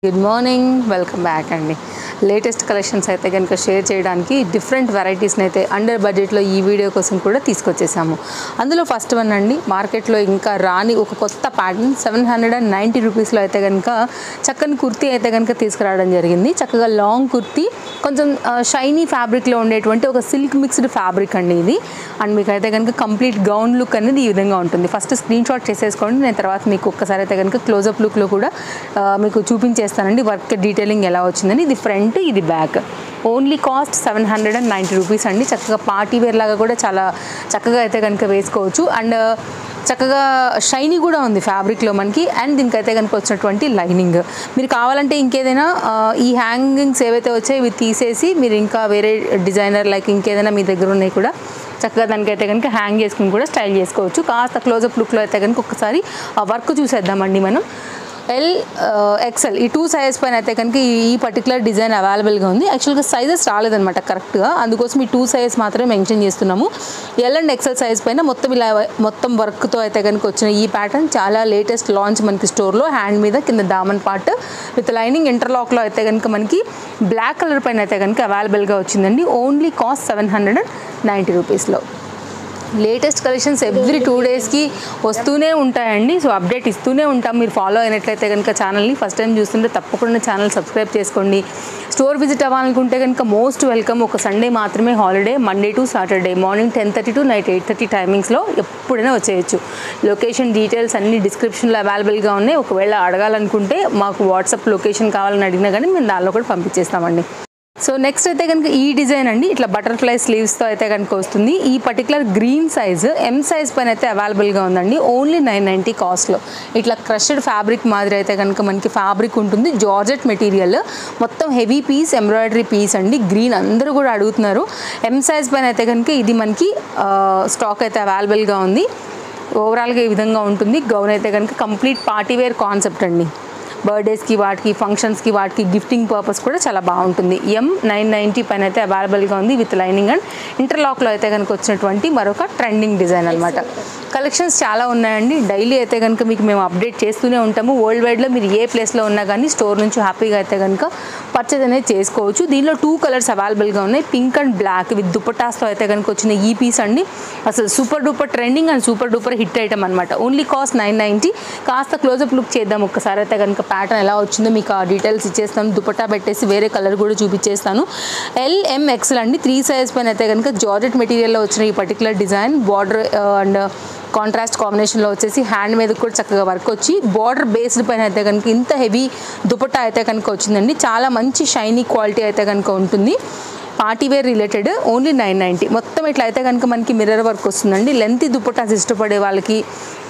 Good morning, welcome back అండి. Latest collections అయితే కనుక షేర్ చేయడానికి డిఫరెంట్ వెరైటీస్ని అయితే అండర్ బడ్జెట్లో ఈ వీడియో కోసం కూడా తీసుకొచ్చేసాము. అందులో ఫస్ట్ వన్ అండి, మార్కెట్లో ఇంకా రాని ఒక కొత్త ప్యాటర్న్ 790 రూపీస్లో అయితే కనుక చక్కని కుర్తీ అయితే కనుక తీసుకురావడం జరిగింది. చక్కగా లాంగ్ కుర్తీ, కొంచెం షైనీ ఫ్యాబ్రిక్లో ఉండేటువంటి ఒక సిల్క్ మిక్స్డ్ ఫ్యాబ్రిక్ అండి ఇది. అండ్ మీకు అయితే కనుక కంప్లీట్ గౌన్ లుక్ అనేది ఈ విధంగా ఉంటుంది. ఫస్ట్ స్క్రీన్ షాట్ చేసేసుకోండి, నేను తర్వాత మీకు ఒక్కసారి అయితే కనుక క్లోజప్ లుక్లో కూడా మీకు చూపించేస్తానండి వర్క్ డీటెయిలింగ్ ఎలా వచ్చిందని. ఇది ఫ్రంట్, ఇది బ్యాక్. ఓన్లీ కాస్ట్ 790 రూపీస్ అండి. చక్కగా పార్టీ వేర్ లాగా కూడా చాలా చక్కగా అయితే కనుక వేసుకోవచ్చు. అండ్ చక్కగా షైనీ కూడా ఉంది ఫ్యాబ్రిక్లో మనకి. అండ్ దీనికైతే కనుక వచ్చినటువంటి లైనింగ్, మీరు కావాలంటే ఇంకేదైనా ఈ హ్యాంగింగ్స్ ఏవైతే వచ్చాయో ఇవి తీసేసి మీరు ఇంకా వేరే డిజైనర్ లైక్ ఇంకేదైనా మీ దగ్గర ఉన్నాయి కూడా చక్కగా దానికైతే కనుక హ్యాంగ్ చేసుకుని కూడా స్టైల్ చేసుకోవచ్చు. కాస్త క్లోజప్ లుక్లో అయితే కనుక ఒకసారి ఆ వర్క్ చూసేద్దామండి మనం. ఎల్, ఎక్సెల్ ఈ 2 సైజెస్ పైన అయితే కనుక ఈ పర్టికులర్ డిజైన్ అవైలబుల్గా ఉంది. యాక్చువల్గా సైజెస్ రాలేదనమాట కరెక్ట్గా, అందుకోసం ఈ 2 సైజెస్ మాత్రమే మెన్షన్ చేస్తున్నాము. ఎల్ అండ్ ఎక్సెల్ సైజ్ పైన మొత్తం వర్క్తో అయితే కనుక వచ్చిన ఈ ప్యాటర్న్ చాలా లేటెస్ట్ లాంచ్ మనకి స్టోర్లో. హ్యాండ్ మీద కింద దామన్ పార్ట్ విత్ లైనింగ్ ఇంటర్లాక్లో అయితే కనుక మనకి బ్లాక్ కలర్ పైన అయితే కనుక అవైలబుల్గా వచ్చిందండి. ఓన్లీ కాస్ట్ 790 రూపీస్లో. లేటెస్ట్ కలెక్షన్స్ ఎవ్రీ 2 డేస్కి వస్తూనే ఉంటాయండి. సో అప్డేట్ ఇస్తూనే ఉంటాం. మీరు ఫాలో అయినట్లయితే కనుక ఛానల్ని ఫస్ట్ టైం చూస్తుంటే తప్పకుండా ఛానల్ సబ్స్క్రైబ్ చేసుకోండి. స్టోర్ విజిట్ అవ్వాలనుకుంటే కనుక మోస్ట్ వెల్కమ్. ఒక సండే మాత్రమే holiday, Monday to Saturday morning 10:30 to night 8:30 టైమింగ్స్లో ఎప్పుడైనా వచ్చేయచ్చు. లొకేషన్ డీటెయిల్స్ అన్ని డిస్క్రిప్షన్లో అవైలబుల్గా ఉన్నాయి. ఒకవేళ అడగాలనుకుంటే మాకు వాట్సాప్ లొకేషన్ కావాలని అడిగినా కానీ మేము దానిలో కూడా పంపించేస్తామండి. సో నెక్స్ట్ అయితే కనుక ఈ డిజైన్ అండి, ఇట్లా బటర్ఫ్లై స్లీవ్స్తో అయితే కనుక వస్తుంది. ఈ particular green size M size పైన అయితే అవైలబుల్గా ఉందండి. ఓన్లీ 990 కాస్ట్లో. ఇట్లా క్రష్డ్ ఫ్యాబ్రిక్ మాదిరి అయితే కనుక మనకి ఫ్యాబ్రిక్ ఉంటుంది. జార్జెట్ మెటీరియల్, మొత్తం హెవీ పీస్, ఎంబ్రాయిడరీ పీస్ అండి. గ్రీన్ అందరూ కూడా అడుగుతున్నారు. ఎం సైజ్ పైన అయితే కనుక ఇది మనకి స్టాక్ అయితే అవైలబుల్గా ఉంది. ఓవరాల్గా ఈ విధంగా ఉంటుంది. గౌన్ అయితే కనుక కంప్లీట్ పార్టీవేర్ కాన్సెప్ట్ అండి. బర్త్డేస్కి, వాటికి ఫంక్షన్స్కి, వాటికి గిఫ్టింగ్ పర్పస్ కూడా చాలా బాగుంటుంది. ఎం 990 పైన అయితే అవైలబుల్గా ఉంది విత్ లైనింగ్ అండ్ ఇంటర్లాక్లో అయితే కనుక వచ్చినటువంటి మరొక ట్రెండింగ్ డిజైన్ అనమాట. కలెక్షన్స్ చాలా ఉన్నాయండి. డైలీ అయితే కనుక మీకు మేము అప్డేట్ చేస్తూనే ఉంటాము. వరల్డ్ వైడ్లో మీరు ఏ ప్లేస్లో ఉన్నా కానీ స్టోర్ నుంచి హ్యాపీగా అయితే కనుక పర్చేజ్ అనేది చేసుకోవచ్చు. దీనిలో 2 కలర్స్ అవైలబుల్గా ఉన్నాయి, పింక్ అండ్ బ్లాక్ విత్ దుపట్టాస్తో అయితే కనుక వచ్చిన ఈ పీస్ అండి. అసలు super duper trending and super duper hit item అనమాట. Only cost 990. కాస్త క్లోజప్ లుక్ చేద్దాం ఒక్కసారి అయితే కనుక. ప్యాటర్న్ ఎలా వచ్చిందో మీకు ఆ డీటెయిల్స్ ఇచ్చేస్తాను. దుపట్టా పెట్టేసి వేరే కలర్ కూడా చూపించేస్తాను. ఎల్, ఎం, ఎక్సెల్ అండి. 3 సైజ్ పైన అయితే కనుక జార్జెట్ మెటీరియల్లో వచ్చిన ఈ particular design border and contrast కాంబినేషన్లో వచ్చేసి హ్యాండ్ మీద కూడా చక్కగా వర్క్ వచ్చి బార్డర్ బేస్డ్ పైన అయితే కనుక ఇంత హెవీ దుపట్టా అయితే కనుక వచ్చిందండి. చాలా మంచి షైనీ క్వాలిటీ అయితే కనుక ఉంటుంది. Party wear related. ఓన్లీ 990. మొత్తం ఇట్లా అయితే కనుక మనకి మిర్రర్ వర్క్ వస్తుందండి. లెంత్ దుపట్టాస్ ఇష్టపడే వాళ్ళకి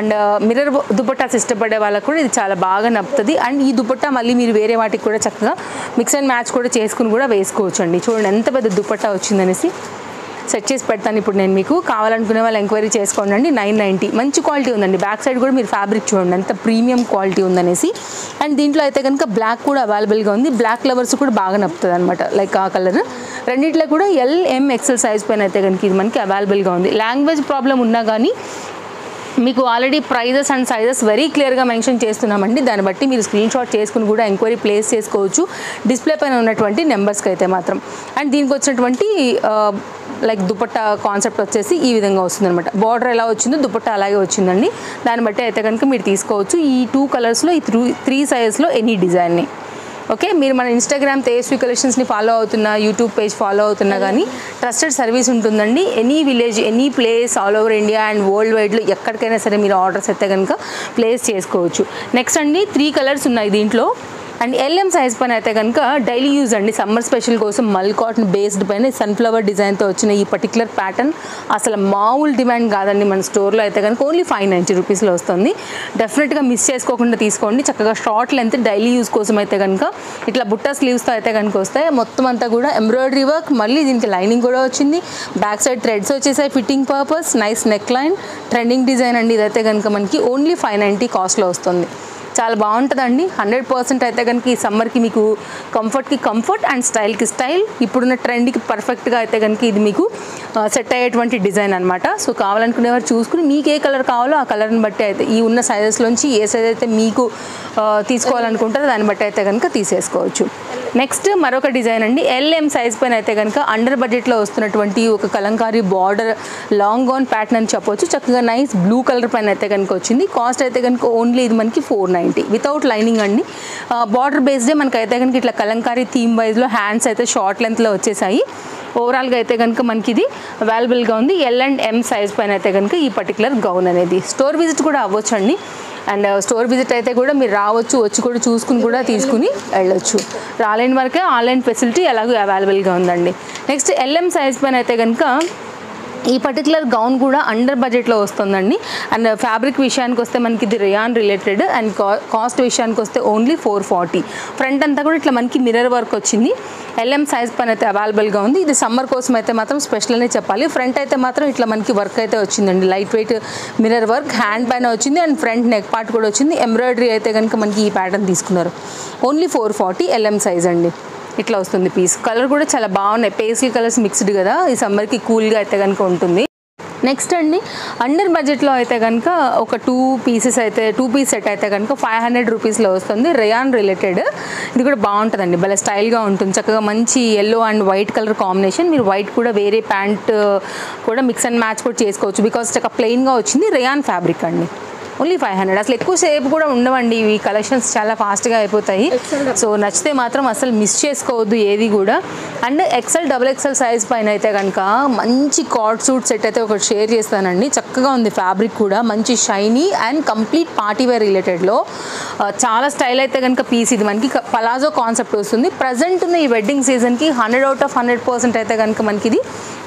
అండ్ మిర్రర్ దుపట్టాస్ ఇష్టపడే వాళ్ళకి కూడా ఇది చాలా బాగా నప్పుతుంది. అండ్ ఈ దుపట్టా మళ్ళీ మీరు వేరే వాటికి కూడా చక్కగా మిక్స్ అండ్ మ్యాచ్ కూడా చేసుకుని కూడా వేసుకోవచ్చు అండి. చూడండి ఎంత పెద్ద దుపట్టా వచ్చిందనేసి సెట్ చేసి పెడతాను ఇప్పుడు నేను మీకు. కావాలనుకునే వాళ్ళు ఎంక్వైరీ చేసుకోండి అండి. 990. మంచి క్వాలిటీ ఉందండి. బ్యాక్ సైడ్ కూడా మీరు ఫ్యాబ్రిక్ చూడండి ఎంత ప్రీమియం క్వాలిటీ ఉందనేసి. అండ్ దీంట్లో అయితే కనుక బ్లాక్ కూడా అవైలబుల్గా ఉంది. బ్లాక్ లవర్స్ కూడా బాగా నప్పుతుంది అనమాట, లైక్ ఆ కలర్. రెండిట్లో కూడా ఎల్, ఎం, ఎక్సెల్ సైజ్ పైన అయితే కనుక ఇది మనకి అవైలబుల్గా ఉంది. లాంగ్వేజ్ ప్రాబ్లం ఉన్నా కానీ మీకు already prices and sizes very క్లియర్గా మెన్షన్ చేస్తున్నామండి. దాన్ని బట్టి మీరు స్క్రీన్ షాట్ చేసుకుని కూడా ఎంక్వైరీ ప్లేస్ చేసుకోవచ్చు డిస్ప్లే పైన ఉన్నటువంటి నెంబర్స్కి అయితే మాత్రం. అండ్ దీనికి వచ్చినటువంటి లైక్ దుపట్టా కాన్సెప్ట్ వచ్చేసి ఈ విధంగా వస్తుంది అనమాట. బార్డర్ ఎలా వచ్చిందో దుపట్టా అలాగే వచ్చిందండి. దాన్ని బట్టి అయితే కనుక మీరు తీసుకోవచ్చు. ఈ 2 కలర్స్లో, ఈ 3 సైజెస్లో ఎనీ డిజైన్ని. ఓకే, మీరు మన ఇన్స్టాగ్రామ్ తేజస్వి కలెక్షన్స్ని ఫాలో అవుతున్నా, యూట్యూబ్ పేజ్ ఫాలో అవుతున్నా కానీ ట్రస్టెడ్ సర్వీస్ ఉంటుందండి. Any village, any place all over India and world వైడ్లో ఎక్కడికైనా సరే మీరు ఆర్డర్స్ అయితే కనుక ప్లేస్ చేసుకోవచ్చు. నెక్స్ట్ అండి 3 కలర్స్ ఉన్నాయి దీంట్లో. అండ్ ఎల్ఎం సైజ్ పైన అయితే కనుక డైలీ యూజ్ అండి, సమ్మర్ స్పెషల్ కోసం మల్ కాటన్ బేస్డ్ పైన సన్ఫ్లవర్ డిజైన్తో వచ్చిన ఈ పర్టికులర్ ప్యాటర్న్ అసలు మామూలు డిమాండ్ కాదండి. మన స్టోర్లో అయితే కనుక ఓన్లీ 590 రూపీస్లో వస్తుంది. డెఫినెట్గా మిస్ చేసుకోకుండా తీసుకోండి. చక్కగా షార్ట్ లెంత్ డైలీ యూజ్ కోసం అయితే కనుక ఇట్లా బుట్టా స్లీవ్స్తో అయితే కనుక వస్తాయి. మొత్తం అంతా కూడా ఎంబ్రాయిడరీ వర్క్, మళ్ళీ దీనికి లైనింగ్ కూడా వచ్చింది. బ్యాక్ సైడ్ థ్రెడ్స్ వచ్చేసాయి fitting purpose. Nice neck line, trending design అండి. ఇదైతే కనుక మనకి ఓన్లీ 590 కాస్ట్లో వస్తుంది. చాలా బాగుంటుందండి. 100% అయితే కనుక ఈ సమ్మర్కి మీకు కంఫర్ట్కి కంఫర్ట్ అండ్ స్టైల్కి స్టైల్, ఇప్పుడున్న ట్రెండ్కి పర్ఫెక్ట్గా అయితే కనుక ఇది మీకు సెట్ అయ్యేటువంటి డిజైన్ అనమాట. సో కావాలనుకునేవారు చూసుకుని మీకు ఏ కలర్ కావాలో ఆ కలర్ని బట్టి అయితే ఈ ఉన్న సైజెస్లోంచి ఏ సైజ్ అయితే మీకు తీసుకోవాలనుకుంటారో దాన్ని బట్టి అయితే కనుక తీసేసుకోవచ్చు. నెక్స్ట్ మరొక డిజైన్ అండి. LM సైజ్ పైన అయితే కనుక అండర్ బడ్జెట్లో వస్తున్నటువంటి ఒక Kalamkari border long gown pattern అని చెప్పొచ్చు. చక్కగా నైస్ బ్లూ కలర్ పైన అయితే కనుక వచ్చింది. కాస్ట్ అయితే కనుక ఓన్లీ ఇది మనకి 490 వితౌట్ లైనింగ్ అండి. బార్డర్ బేస్డే మనకి అయితే కనుక ఇట్లా కలంకారీ థీమ్ వైజ్లో హ్యాండ్స్ అయితే షార్ట్ లెంత్లో వచ్చేసాయి. ఓవరాల్గా అయితే కనుక మనకి ఇది అవైలబుల్గా ఉంది. L&M సైజ్ పైన అయితే కనుక ఈ పర్టికులర్ గౌన్ అనేది స్టోర్ విజిట్ కూడా అవ్వచ్చు అండి. అండ్ స్టోర్ విజిట్ అయితే కూడా మీరు రావచ్చు, వచ్చి కూడా చూసుకుని కూడా తీసుకుని వెళ్ళొచ్చు. రాలేని వరకే ఆన్లైన్ ఫెసిలిటీ ఎలాగో అవైలబుల్గా ఉందండి. నెక్స్ట్ LM సైజ్ పైన అయితే కనుక ఈ పర్టికులర్ గౌన్ కూడా అండర్ బడ్జెట్లో వస్తుందండి. అండ్ ఫ్యాబ్రిక్ విషయానికి వస్తే మనకి ఇది రియాన్ రిలేటెడ్ అండ్ కాస్ట్ విషయానికి వస్తే ఓన్లీ 440. ఫ్రంట్ అంతా కూడా ఇట్లా మనకి మిర్రర్ వర్క్ వచ్చింది. LM సైజ్ పైన అయితే అవైలబుల్గా ఉంది. ఇది సమ్మర్ కోసం అయితే మాత్రం స్పెషల్ అనే చెప్పాలి. ఫ్రంట్ అయితే మాత్రం ఇట్లా మనకి వర్క్ అయితే వచ్చిందండి. Light weight mirror work hand పైన వచ్చింది అండ్ ఫ్రంట్ నెక్ పార్ట్ కూడా వచ్చింది. ఎంబ్రాయిడరీ అయితే కనుక మనకి ఈ ప్యాటర్న్ తీసుకున్నారు. ఓన్లీ 440 LM సైజ్ అండి. ఇట్లా వస్తుంది పీస్. కలర్ కూడా చాలా బాగున్నాయి, పేస్టల్ కలర్స్ మిక్స్డ్ కదా, ఈ సమ్మర్కి కూల్గా అయితే కనుక ఉంటుంది. నెక్స్ట్ అండి అండర్ బడ్జెట్లో అయితే కనుక ఒక 2 పీసెస్ అయితే 2 పీస్ సెట్ అయితే కనుక 500 రూపీస్లో వస్తుంది. Rayon related. ఇది కూడా బాగుంటుందండి, భలే స్టైల్గా ఉంటుంది. చక్కగా మంచి yellow and white colour combination. మీరు వైట్ కూడా వేరే ప్యాంట్ కూడా మిక్స్ అండ్ మ్యాచ్ కూడా చేసుకోవచ్చు. బికాస్ చక్కగా ప్లెయిన్గా వచ్చింది. రియాన్ ఫ్యాబ్రిక్ అండి. ఓన్లీ 500. అసలు ఎక్కువ సేపు కూడా ఉండవండి, ఇవి కలెక్షన్స్ చాలా ఫాస్ట్గా అయిపోతాయి. సో నచ్చితే మాత్రం అసలు మిస్ చేసుకోవద్దు ఏది కూడా. అండ్ XL XXL సైజ్ పైన అయితే కనుక మంచి కార్డ్ సూట్ సెట్ అయితే ఒకటి షేర్ చేస్తానండి. చక్కగా ఉంది ఫ్యాబ్రిక్ కూడా, మంచి shiny and complete party wear రిలేటెడ్లో చాలా స్టైల్ అయితే కనుక పీస్. ఇది మనకి పలాజో కాన్సెప్ట్ వస్తుంది. ప్రజెంట్ ఉన్న ఈ వెడ్డింగ్ సీజన్కి 100 out of 100% అయితే కనుక మనకి ఇది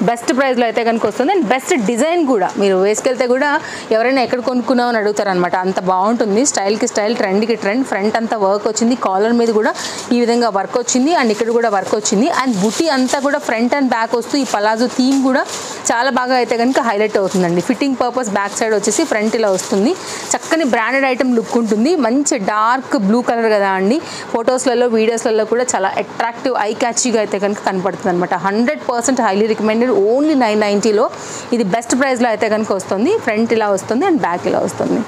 బెస్ట్ ప్రైస్లో అయితే కనుక వస్తుంది. అండ్ బెస్ట్ డిజైన్ కూడా, మీరు వేసుకెళ్తే కూడా ఎవరైనా ఎక్కడ కొనుక్కున్నామని అడుగుతారనమాట, అంత బాగుంటుంది. స్టైల్కి స్టైల్, ట్రెండ్కి ట్రెండ్. ఫ్రంట్ అంతా వర్క్ వచ్చింది, కాలర్ మీద కూడా ఈ విధంగా వర్క్ వచ్చింది అండ్ ఇక్కడ కూడా వర్క్ వచ్చింది. అండ్ బుట్టి అంతా కూడా ఫ్రంట్ అండ్ బ్యాక్ వస్తూ ఈ పలాజో థీమ్ కూడా చాలా బాగా అయితే కనుక హైలైట్ అవుతుందండి. ఫిట్టింగ్ పర్పస్ బ్యాక్ సైడ్ వచ్చేసి ఫ్రంట్ ఇలా వస్తుంది. చక్కని బ్రాండెడ్ ఐటమ్ లుక్ ఉంటుంది. మంచి డార్క్ బ్లూ కలర్ కదా అండి, ఫొటోస్లలో వీడియోస్లలో కూడా చాలా అట్రాక్టివ్ ఐ క్యాచీగా అయితే కనుక కనపడుతుంది అనమాట. 100% హైలీ రికమెండెడ్. ఓన్లీ 990లో ఇది బెస్ట్ ప్రైస్లో అయితే కనుక వస్తుంది. ఫ్రంట్ ఇలా వస్తుంది అండ్ బ్యాక్ ఇలా వస్తుంది.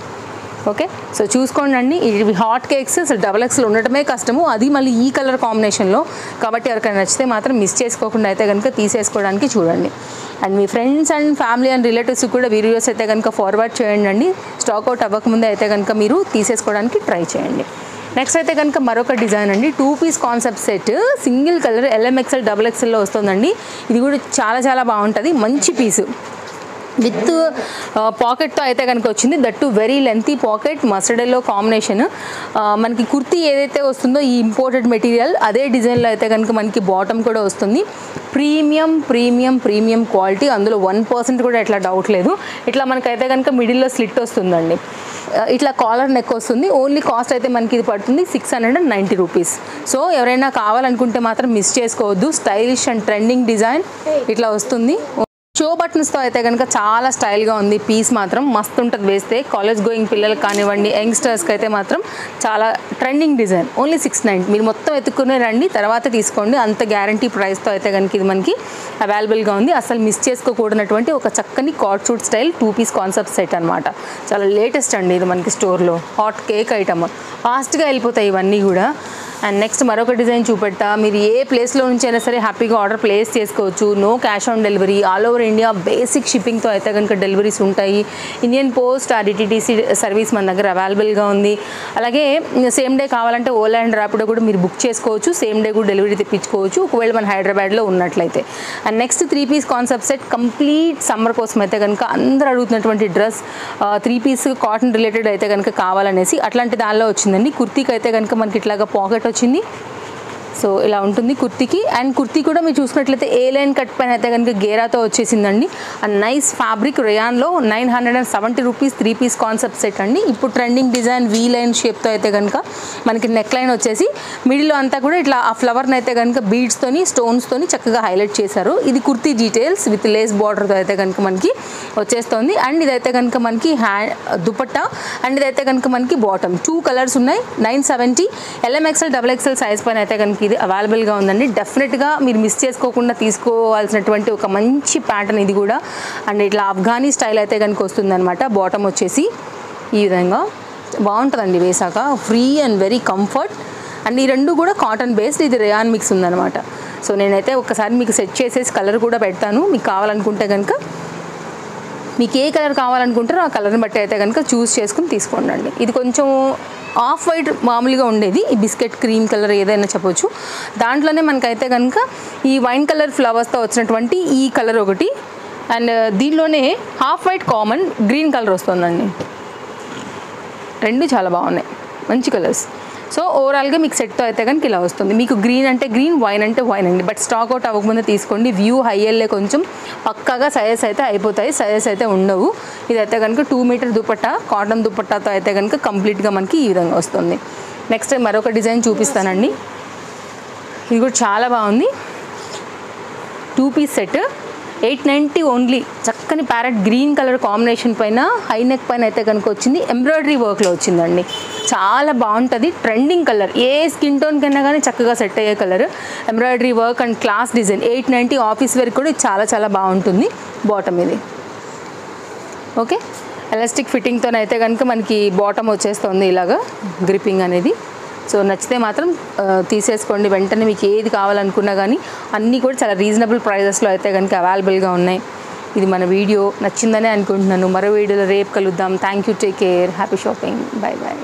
ఓకే, సో చూసుకోండి అండి. ఇవి హాట్ కేక్స్ అసలు XXL ఉండటమే కష్టము, అది మళ్ళీ ఈ కలర్ కాంబినేషన్లో. కాబట్టి ఎవరికైనా నచ్చితే మాత్రం మిస్ చేసుకోకుండా అయితే కనుక తీసేసుకోవడానికి చూడండి. And me friends and family and relatives కూడా వీడియోస్ అయితే కనుక ఫార్వర్డ్ చేయండి అండి. స్టాక్ అవుట్ అవ్వకముందే అయితే కనుక మీరు తీసేసుకోవడానికి ట్రై చేయండి. నెక్స్ట్ అయితే కనుక మరొక డిజైన్ అండి. 2 piece concept set, single colour LM XL XXLలో వస్తుందండి. ఇది కూడా చాలా చాలా బాగుంటుంది. మంచి పీసు విత్ పాకెట్తో అయితే కనుక వచ్చింది. That very lengthy pocket, mustard yellow combination. మనకి కుర్తీ ఏదైతే వస్తుందో ఈ ఇంపోర్టెడ్ మెటీరియల్ అదే డిజైన్లో అయితే కనుక మనకి బాటమ్ కూడా వస్తుంది. ప్రీమియం ప్రీమియం ప్రీమియం క్వాలిటీ, అందులో 1% కూడా ఎట్లా డౌట్ లేదు. ఇట్లా మనకైతే కనుక మిడిల్లో స్లిట్ వస్తుందండి. ఇట్లా కాలర్ నెక్ వస్తుంది. ఓన్లీ కాస్ట్ అయితే మనకి ఇది పడుతుంది 690 రూపీస్. సో ఎవరైనా కావాలనుకుంటే మాత్రం మిస్ చేసుకోవద్దు. స్టైలిష్ అండ్ ట్రెండింగ్ డిజైన్ ఇట్లా వస్తుంది. షో బటన్స్తో అయితే కనుక చాలా స్టైల్గా ఉంది. పీస్ మాత్రం మస్తు ఉంటుంది వేస్తే. కాలేజ్ గోయింగ్ పిల్లలకు కానివ్వండి, యంగ్స్టర్స్కి అయితే మాత్రం చాలా ట్రెండింగ్ డిజైన్. ఓన్లీ 690. మీరు మొత్తం ఎత్తుకునే రండి, తర్వాత తీసుకోండి. అంత గ్యారంటీ ప్రైస్తో అయితే కనుక ఇది మనకి అవైలబుల్గా ఉంది. అసలు మిస్ చేసుకోకూడనటువంటి ఒక చక్కని cord suit style 2 piece concept set అనమాట. చాలా లేటెస్ట్ అండి ఇది మనకి స్టోర్లో. హాట్ కేక్ ఐటమ్, ఫాస్ట్గా వెళ్ళిపోతాయి ఇవన్నీ కూడా. అండ్ నెక్స్ట్ మరొక డిజైన్ చూపెడతా. మీరు ఏ ప్లేస్లో నుంచి అయినా సరే హ్యాపీగా ఆర్డర్ ప్లేస్ చేసుకోవచ్చు. No cash on delivery, all over India basic షిప్పింగ్తో అయితే కనుక డెలివరీస్ ఉంటాయి. ఇండియన్ పోస్ట్ DTDC సర్వీస్ మన దగ్గర అవైలబుల్గా ఉంది. అలాగే సేమ్ డే కావాలంటే ఓలా అండ్ ర్యాపిడో కూడా మీరు బుక్ చేసుకోవచ్చు. సేమ్ డే కూడా డెలివరీ తెప్పించుకోవచ్చు ఒకవేళ మన హైదరాబాద్లో ఉన్నట్లయితే. And next 3 piece concept set, complete summer కోసం అయితే కనుక అందరూ అడుగుతున్నటువంటి డ్రెస్ 3 పీస్ కాటన్ రిలేటెడ్ అయితే కనుక కావాలనేసి అట్లాంటి దానిలో వచ్చిందండి. కుర్తీకి అయితే కనుక మనకి ఇట్లాగా పాకెట్ వచ్చింది. సో ఇలా ఉంటుంది కుర్తీకి. అండ్ కుర్తీ కూడా మీరు చూసుకున్నట్లయితే ఏ లైన్ కట్ పైన అయితే కనుక గేరాతో వచ్చేసిందండి. అండ్ నైస్ ఫ్యాబ్రిక్ రేయాన్లో 970 రూపీస్ 3 పీస్ కాన్సెప్ట్ సెట్ అండి. ఇప్పుడు ట్రెండింగ్ డిజైన్ వీ లైన్ షేప్తో అయితే కనుక మనకి నెక్ లైన్ వచ్చేసి మిడిల్లో అంతా కూడా ఇట్లా ఆ ఫ్లవర్ని అయితే కనుక బీడ్స్తోని స్టోన్స్తోని చక్కగా హైలైట్ చేశారు. ఇది కుర్తీ డీటెయిల్స్ విత్ లేస్ బార్డర్తో అయితే కనుక మనకి వచ్చేస్తుంది. అండ్ ఇదైతే కనుక మనకి దుపట్టా అండ్ ఇదైతే కనుక మనకి బాటమ్ 2 కలర్స్ ఉన్నాయి. 970 LMXL XXL సైజ్ పైన అయితే కనుక ఇది అవైలబుల్గా ఉందండి. డెఫినెట్గా మీరు మిస్ చేసుకోకుండా తీసుకోవాల్సినటువంటి ఒక మంచి ప్యాటర్న్ ఇది కూడా. అండ్ ఇట్లా ఆఫ్ఘనీ స్టైల్ అయితే కనుక వస్తుందన్నమాట. బాటమ్ వచ్చేసి ఈ విధంగా బాగుంటుందండి వేసాక, free and very comfort. And ఈ రెండు కూడా కాటన్ బేస్డ్, ఇది రేయాన్ మిక్స్ ఉందన్నమాట. సో నేనైతే ఒకసారి మీకు సెట్ చేసేసి కలర్ కూడా పెడతాను. మీకు కావాలనుకుంటే కనుక మీకు ఏ కలర్ కావాలనుకుంటారో ఆ కలర్ని బట్టి అయితే కనుక చూస్ చేసుకుని తీసుకోండి. ఇది కొంచెం ఆఫ్ వైట్ మామూలుగా ఉండేది, ఈ బిస్కెట్ క్రీమ్ కలర్ ఏదైనా చెప్పొచ్చు. దాంట్లోనే మనకైతే కనుక ఈ వైన్ కలర్ ఫ్లవర్స్తో వచ్చినటువంటి ఈ కలర్ ఒకటి. అండ్ దీనిలోనే half white common green colour వస్తుందండి. రెండు చాలా బాగున్నాయి, మంచి కలర్స్. సో ఓవరాల్గా మీకు సెట్తో అయితే కనుక ఇలా వస్తుంది. మీకు గ్రీన్ అంటే గ్రీన్, వైన్ అంటే వైన్ అండి. బట్ స్టాక్ అవుట్ అవ్వకముందే తీసుకోండి. వ్యూ హైయల్లే కొంచెం పక్కాగా సైజెస్ అయితే అయిపోతాయి, సైజెస్ అయితే ఉండవు. ఇదైతే కనుక 2 మీటర్ దుపట్టా, కాటన్ దుపట్టాతో అయితే కనుక కంప్లీట్గా మనకి ఈ విధంగా వస్తుంది. నెక్స్ట్ మరొక డిజైన్ చూపిస్తానండి. ఇది కూడా చాలా బాగుంది. 2 పీస్ సెట్ 890 ఓన్లీ. చక్కని ప్యారెట్ గ్రీన్ కలర్ కాంబినేషన్ పైన హై నెక్ పైన అయితే కనుక వచ్చింది, ఎంబ్రాయిడరీ వర్క్లో వచ్చిందండి. చాలా బాగుంటుంది, ట్రెండింగ్ కలర్, ఏ స్కిన్ టోన్ కైనా కానీ చక్కగా సెట్ అయ్యే colour. Embroidery work and class design 890 office wear కూడా చాలా చాలా బాగుంటుంది. బాటమ్ ఇది ఓకే, ఎలాస్టిక్ ఫిట్టింగ్తో అయితే కనుక మనకి బాటమ్ వచ్చేస్తుంది ఇలాగా గ్రిప్పింగ్ అనేది. సో నచ్చితే మాత్రం తీసేసుకోండి వెంటనే. మీకు ఏది కావాలనుకున్నా కానీ అన్నీ కూడా చాలా రీజనబుల్ ప్రైజెస్లో అయితే కనుక అవైలబుల్గా ఉన్నాయి. ఇది మన వీడియో నచ్చిందనే అనుకుంటున్నాను. మరో వీడియోలో రేపు కలుద్దాం. Thank you, take care, happy shopping, bye bye.